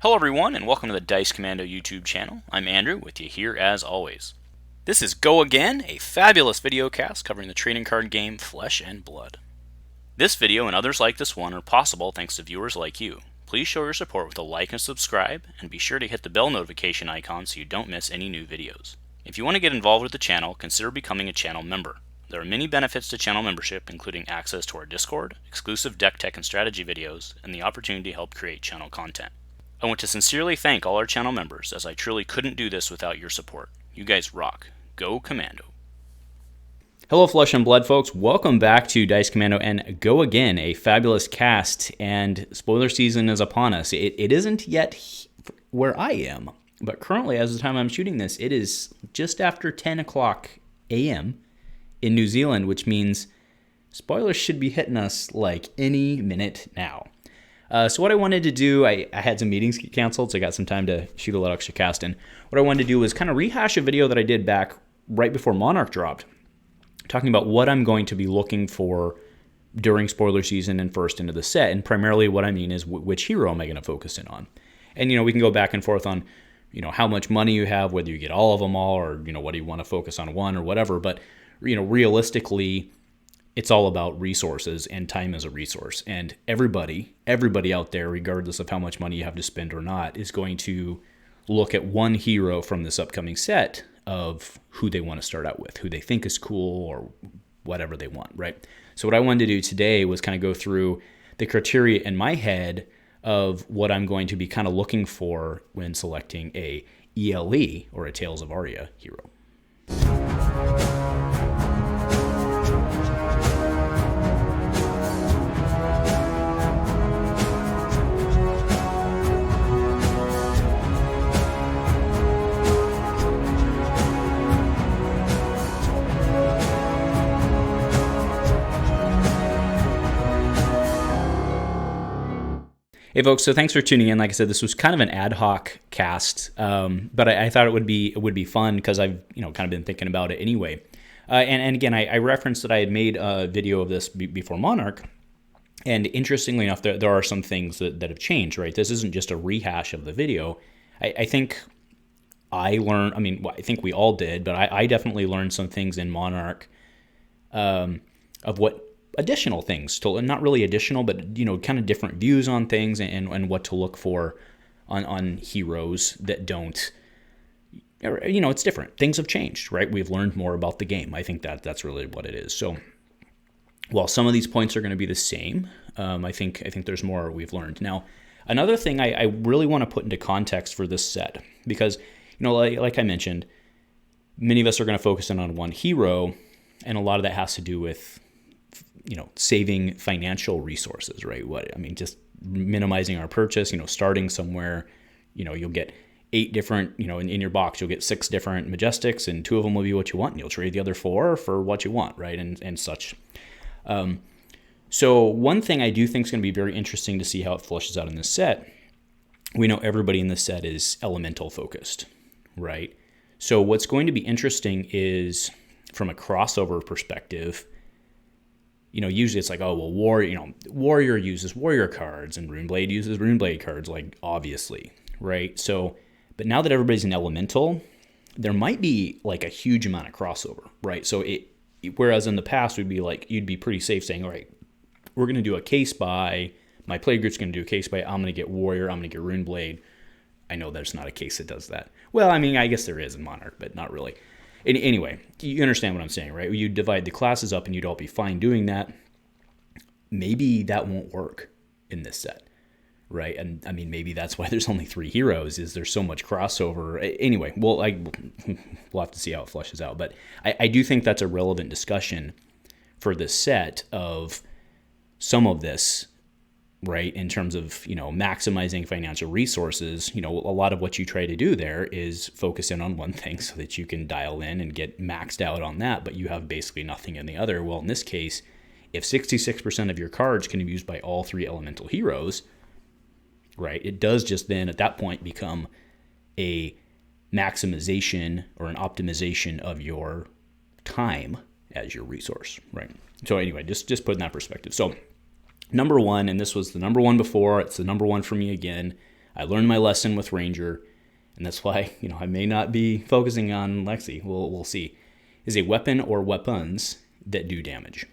Hello everyone, and welcome to the Dice Commando YouTube channel. I'm Andrew, with you here as always. This is Go Again, a fabulous video cast covering the trading card game Flesh and Blood. This video and others like this one are possible thanks to viewers like you. Please show your support with a like and subscribe, and be sure to hit the bell notification icon so you don't miss any new videos. If you want to get involved with the channel, consider becoming a channel member. There are many benefits to channel membership, including access to our Discord, exclusive deck tech and strategy videos, and the opportunity to help create channel content. I want to sincerely thank all our channel members, as I truly couldn't do this without your support. You guys rock. Go Commando. Hello Flesh and Blood folks, welcome back to Dice Commando and Go Again, a fabulous cast, and spoiler season is upon us. It isn't yet where I am, but currently, as of the time I'm shooting this, it is just after 10 o'clock a.m. in New Zealand, which means spoilers should be hitting us like any minute now. So what I wanted to do, I had some meetings get canceled, so I got some time to shoot a little extra casting. What I wanted to do was kind of rehash a video that I did back right before Monarch dropped, talking about what I'm going to be looking for during spoiler season and first into the set, and primarily what I mean is which hero am I going to focus in on. And, we can go back and forth on, how much money you have, whether you get all of them all, or, whether you want to focus on one or whatever, but, realistically, it's all about resources, and time is a resource. And everybody out there, regardless of how much money you have to spend or not, is going to look at one hero from this upcoming set of who they want to start out with, who they think is cool or whatever they want, right? So what I wanted to do today was kind of go through the criteria in my head of what I'm going to be kind of looking for when selecting a ELE, or a Tales of Aria hero. Hey folks, so thanks for tuning in. Like I said, this was kind of an ad hoc cast, but I thought it would be fun because I've kind of been thinking about it anyway. And again, I referenced that I had made a video of this before Monarch, and interestingly enough, there are some things that have changed. Right, this isn't just a rehash of the video. I think I learned. I think we all did, but I definitely learned some things in Monarch of what additional things to, not really additional, but kind of different views on things, and what to look for on heroes that don't, it's different. Things have changed, right? We've learned more about the game. I think that's really what it is. So while some of these points are going to be the same, I think there's more we've learned. Now, another thing I really want to put into context for this set, because like I mentioned, many of us are going to focus in on one hero, and a lot of that has to do with saving financial resources, right? Just minimizing our purchase, starting somewhere, you'll get 8 different, in your box, you'll get 6 different Majestics, and 2 of them will be what you want, and you'll trade the other 4 for what you want, right? And such. So one thing I do think is going to be very interesting to see how it flushes out in this set. We know everybody in this set is elemental focused, right? So what's going to be interesting is, from a crossover perspective, usually it's like, oh, well, Warrior uses Warrior cards, and Runeblade uses Runeblade cards, like, obviously, right? So, but now that everybody's an elemental, there might be, like, a huge amount of crossover, right? So whereas in the past, you'd be pretty safe saying, all right, we're going to do a case by, my play group's going to do a case by, I'm going to get Warrior, I'm going to get Runeblade. I know there's not a case that does that. Well, I guess there is in Monarch, but not really. Anyway, you understand what I'm saying, right? You divide the classes up and you'd all be fine doing that. Maybe that won't work in this set, right? And maybe that's why there's only 3 heroes, is there's so much crossover. Anyway, we'll have to see how it fleshes out. But I do think that's a relevant discussion for this set of some of this, right, in terms of, maximizing financial resources. A lot of what you try to do there is focus in on one thing so that you can dial in and get maxed out on that, but you have basically nothing in the other. Well, in this case, if 66% of your cards can be used by all 3 elemental heroes, right, it does just then at that point become a maximization or an optimization of your time as your resource, right? So anyway, just put in that perspective. So number 1, and this was the number 1 before, it's the number 1 for me again. I learned my lesson with Ranger, and that's why, I may not be focusing on Lexi. We'll see. Is a weapon or weapons that do damage.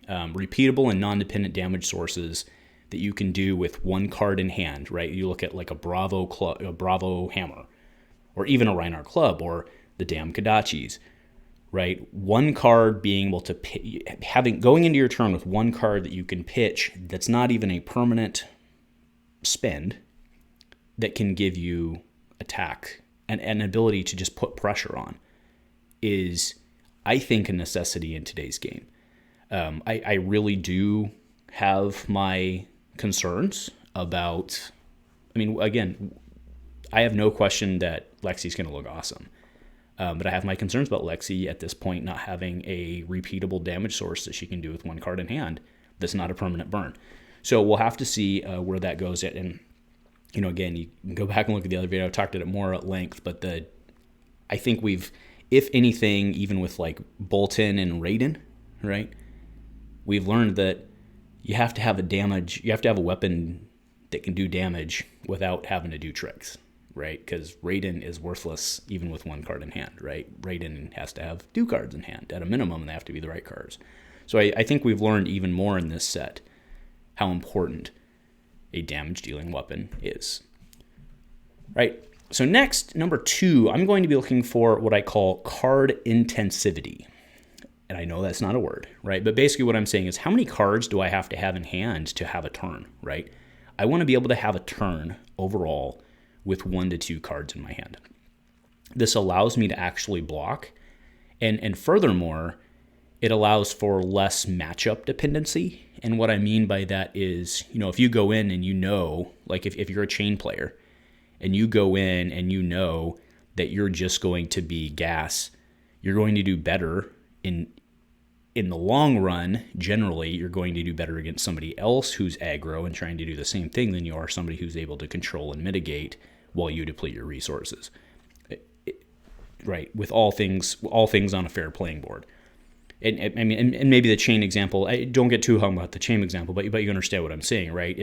Repeatable and non-dependent damage sources that you can do with one card in hand, right? You look at like a Bravo hammer, or even a Rhinar club, or the damn Kodachis, right? One card being able to going into your turn with one card that you can pitch that's not even a permanent spend, that can give you attack and an ability to just put pressure on, is, I think, a necessity in today's game. I really do have my concerns about, again, I have no question that Lexi's going to look awesome. But I have my concerns about Lexi at this point not having a repeatable damage source that she can do with one card in hand that's not a permanent burn. So we'll have to see where that goes. And, again, you can go back and look at the other video. I talked about it more at length, but I think we've, if anything, even with like Boltyn and Raiden, right, we've learned that you have to have a weapon that can do damage without having to do tricks, right? Because Raiden is worthless even with one card in hand, right? Raiden has to have two cards in hand at a minimum, and they have to be the right cards. So I think we've learned even more in this set how important a damage-dealing weapon is, right? So next, number 2, I'm going to be looking for what I call card intensivity. And I know that's not a word, right? But basically what I'm saying is, how many cards do I have to have in hand to have a turn, right? I want to be able to have a turn overall with 1 to 2 cards in my hand. This allows me to actually block. And furthermore, it allows for less matchup dependency. And what I mean by that is, if you go in and like if you're a Chane player, and you go in and that you're just going to be gas, you're going to do better in the long run. Generally, you're going to do better against somebody else who's aggro and trying to do the same thing than you are somebody who's able to control and mitigate while you deplete your resources. Right, with all things on a fair playing board. And maybe the Chane example, I don't get too hung about the Chane example, but you understand what I'm saying, right?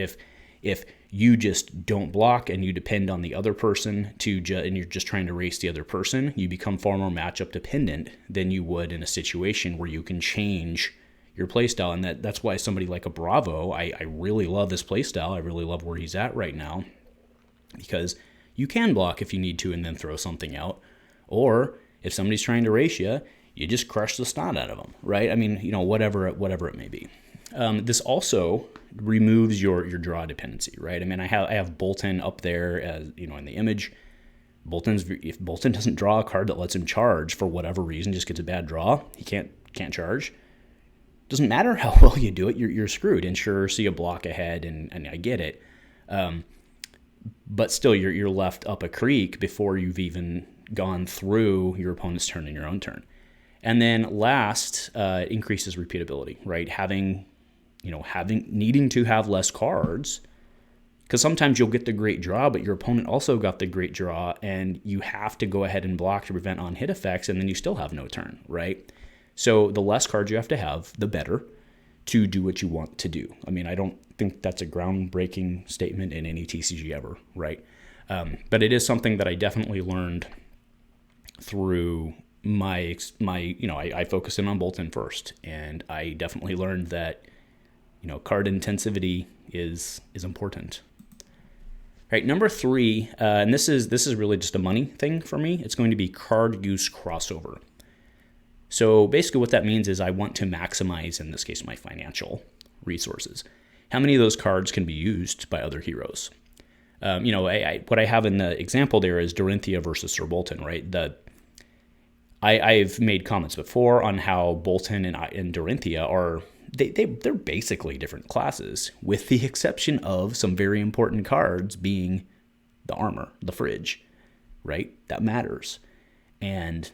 If you just don't block and you depend on the other person and you're just trying to race the other person, you become far more matchup dependent than you would in a situation where you can change your playstyle. And that's why somebody like a Bravo, I really love this playstyle. I really love where he's at right now, because you can block if you need to and then throw something out. Or if somebody's trying to race you, you just crush the snot out of them, right? Whatever it may be. This also removes your draw dependency, right? I have Boltyn up there as in the image. If Boltyn doesn't draw a card that lets him charge for whatever reason, just gets a bad draw, he can't charge. Doesn't matter how well you do it, you're screwed. And sure, see a block ahead, and I get it, but still you're left up a creek before you've even gone through your opponent's turn and your own turn. And then last, increases repeatability, right? Needing to have less cards, because sometimes you'll get the great draw, but your opponent also got the great draw, and you have to go ahead and block to prevent on-hit effects, and then you still have no turn, right? So the less cards you have to have, the better to do what you want to do. I don't think that's a groundbreaking statement in any TCG ever, right? But it is something that I definitely learned through I focus in on Boltyn first, and I definitely learned that card intensivity is important. All right, number 3, and this is really just a money thing for me. It's going to be card use crossover. So basically what that means is I want to maximize, in this case, my financial resources. How many of those cards can be used by other heroes? What I have in the example there is Dorinthea versus Sir Boltyn, right? I've made comments before on how Boltyn and Dorinthea are they're basically different classes, with the exception of some very important cards being the armor, the fridge, right? That matters. And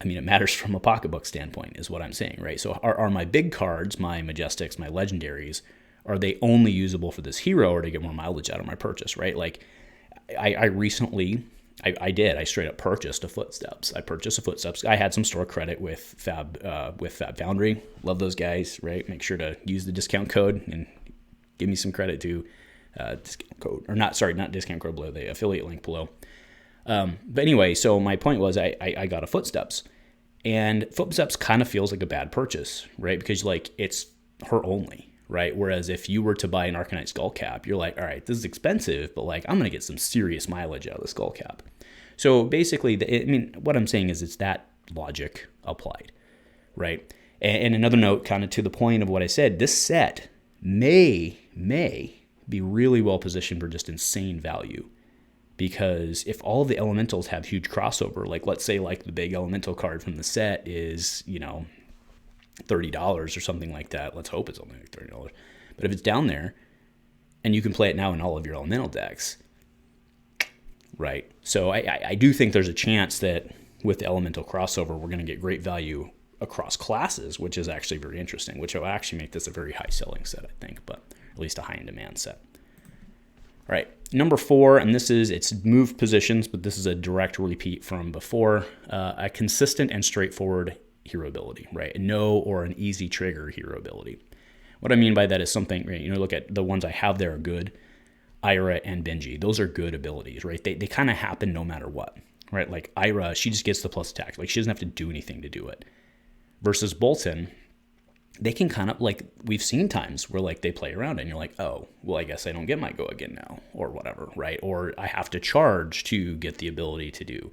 it matters from a pocketbook standpoint is what I'm saying, right? So are my big cards, my Majestics, my legendaries, are they only usable for this hero, or to get more mileage out of my purchase, right? Like I recently... I straight up purchased a Footsteps. I had some store credit with Fab Foundry. Love those guys, right? Make sure to use the discount code and give me some credit too. discount code, or not discount code below, the affiliate link below. But anyway, so my point was I got a Footsteps, and Footsteps kind of feels like a bad purchase, right? Because like it's her only, right? Whereas if you were to buy an Arcanite Skullcap, you're like, all right, this is expensive, but like I'm going to get some serious mileage out of the Skullcap. So basically, what I'm saying is it's that logic applied, right? And another note, kind of to the point of what I said, this set may be really well positioned for just insane value. Because if all of the elementals have huge crossover, like let's say like the big elemental card from the set is, $30 or something like that. Let's hope it's only like $30. But if it's down there and you can play it now in all of your elemental decks, right? So I do think there's a chance that with the elemental crossover, we're going to get great value across classes, which is actually very interesting, which will actually make this a very high selling set, I think, but at least a high in demand set. All right, number 4, and it's moved positions, but this is a direct repeat from before, a consistent and straightforward hero ability, right? A no or an easy trigger hero ability. What I mean by that is something, right, look at the ones I have there are good. Ira and Benji, those are good abilities, right? They kind of happen no matter what, right? Like Ira, she just gets the plus attack. Like she doesn't have to do anything to do it. Versus Boltyn, they can kind of, like, we've seen times where, like, they play around and you're like, oh, well, I guess I don't get my go again now, or whatever, right? Or I have to charge to get the ability to do,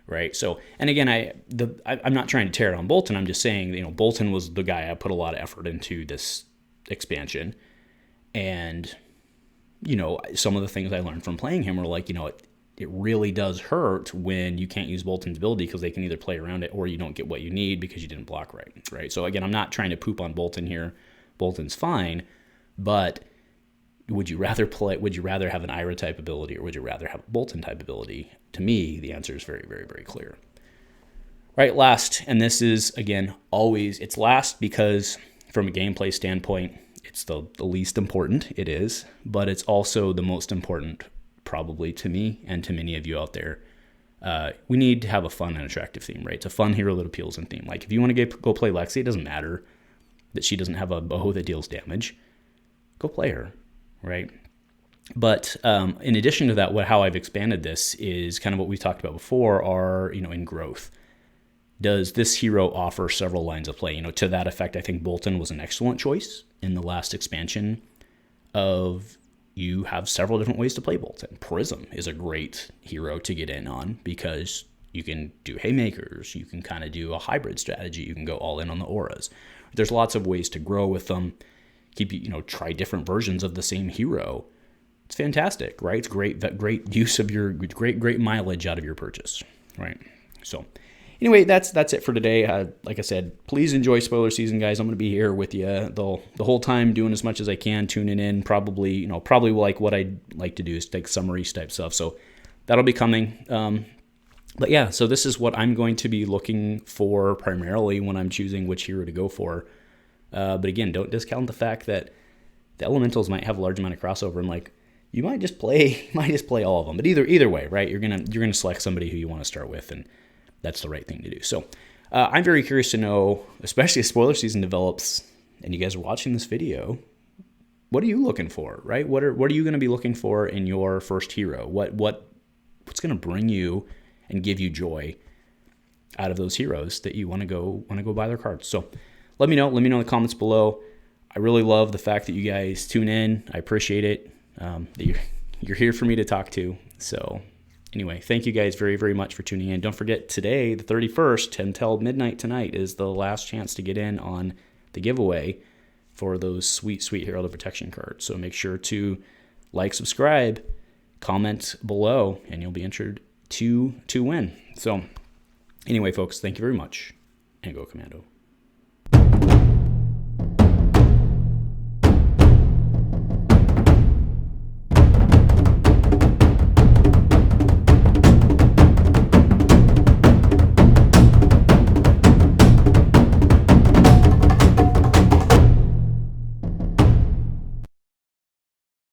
right? So, and again, I'm not trying to tear it on Boltyn. I'm just saying, Boltyn was the guy I put a lot of effort into this expansion. And, some of the things I learned from playing him were like, it really does hurt when you can't use Boltyn's ability because they can either play around it or you don't get what you need because you didn't block right? So again, I'm not trying to poop on Boltyn here. Boltyn's fine, but would you rather have an Ira type ability or would you rather have a Boltyn type ability? To me, the answer is very, very, very clear. Right, last, and this is, again, it's last because from a gameplay standpoint, it's the least important, it is, but it's also the most important probably to me and to many of you out there. We need to have a fun and attractive theme, right? It's a fun hero that appeals in theme. Like if you want to go play Lexi, it doesn't matter that she doesn't have a bow that deals damage. Go play her, right? But in addition to that, how I've expanded this is kind of what we talked about before are, in growth. Does this hero offer several lines of play? To that effect, I think Boltyn was an excellent choice in the last expansion of you have several different ways to play Boltyn. Prism is a great hero to get in on because you can do haymakers. You can kind of do a hybrid strategy. You can go all in on the auras. There's lots of ways to grow with them. Try different versions of the same hero. It's fantastic, right? It's great use of your great mileage out of your purchase, right? So anyway, that's it for today. Like I said, please enjoy spoiler season, guys. I'm going to be here with you the whole time, doing as much as I can, tuning in. Probably like what I'd like to do is take summaries type stuff. So that'll be coming. But yeah, so this is what I'm going to be looking for primarily when I'm choosing which hero to go for. But again, don't discount the fact that the elementals might have a large amount of crossover, and like you might just play all of them. But either way, right? You're gonna select somebody who you want to start with, and that's the right thing to do. So I'm very curious to know, especially as spoiler season develops, and you guys are watching this video, what are you looking for, right? What are you going to be looking for in your first hero? What's going to bring you and give you joy out of those heroes that you want to go buy their cards? So let me know in the comments below. I really love the fact that you guys tune in. I appreciate it. That you're here for me to talk to. So anyway, thank you guys very, very much for tuning in. Don't forget, today, the 31st, until midnight tonight, is the last chance to get in on the giveaway for those sweet, sweet Herald of Protection cards. So make sure to like, subscribe, comment below, and you'll be entered to win. So anyway, folks, thank you very much, and go Commando.